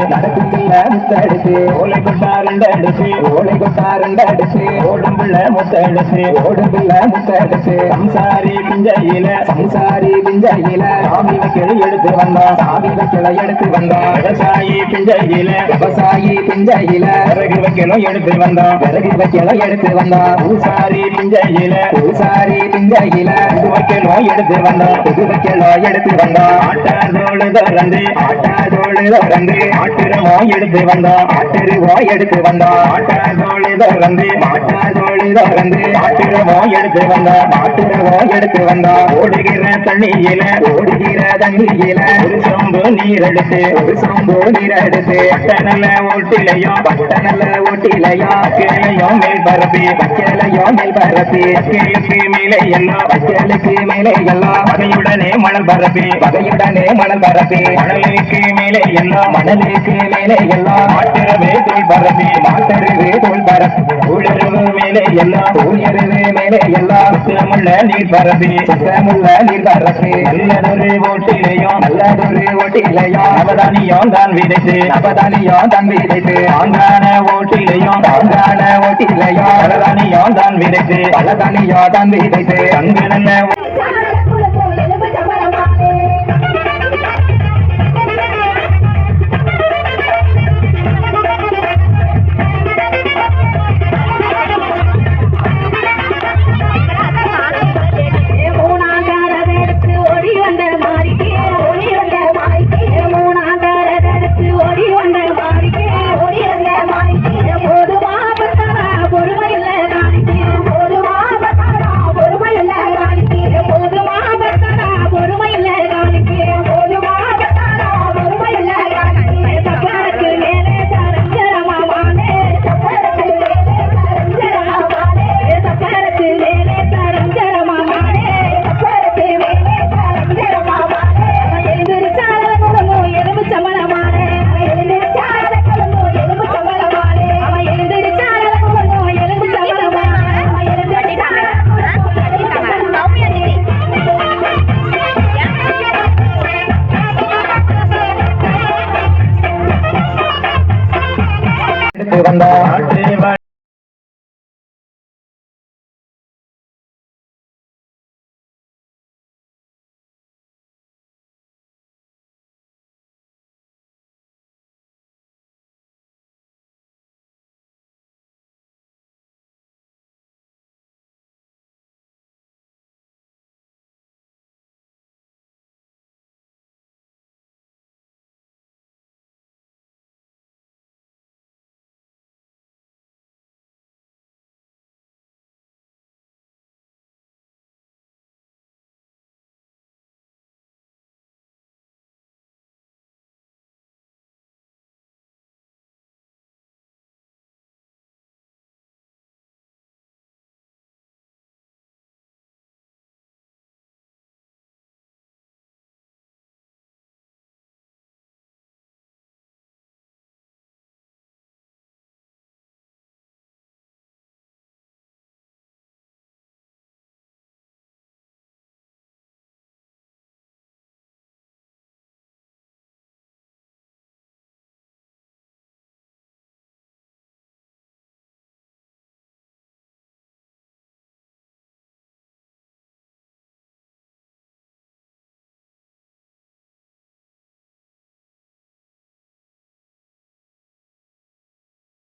நடக்கும் பிள்ளை முத்தடிச்சு ஓலை கொட்டாருண்டடிச்சு ஓலை கொட்டாருண்டடிச்சு ஓடும் பிள்ளை முத்தடிச்சு ஓடும் பிள்ளை முத்தடிச்சு சம்சாரி பிஞ்சையில சாமி வைக்கலை எடுத்து வந்தான் சாமி வைக்கலை எடுத்து வந்தான் விவசாயி பிஞ்சையில விறகு வைக்கலும் எடுத்து வந்தான் விறகு வைக்கலை எடுத்து வந்தான் பூசாரி பிஞ்சையில புது வைக்கலும் எடுத்து வந்தான் புது வைக்கலும் எடுத்து வந்தான் ஆட்டாதோடு திறந்து ஆட்டுரவோ எடுத்து வந்தான் ஆட்டுருவோ எடுத்து வந்தான் ஆட்டாதோடு திறந்து ஆட்டுரவோ எடுத்து வந்தான் ஓடுகிற தண்ணியில ஒரு சொம்பு நீர் எடுத்து பட்டநல்ல ஓட்டிலையும் அக்கேலையும் மேல் பரப்பி அக்கேலுக்கு மேலே எல்லாம் பகையுடனே மணல் பரப்பி மணலுக்கு மேலே எல்லாம் மாட்டரவே தோல் பரப்பி ஊழரவு மேலே எல்லாம் சுத்தமுள்ள நீர் பரப்பி நல்லதொரு ஓட்டிலையும் நவதானியம் தான் விதைத்து ஆங்கான ஓட்டிலையும் பலதானியம் தான் விதைத்து அங்கனல்ல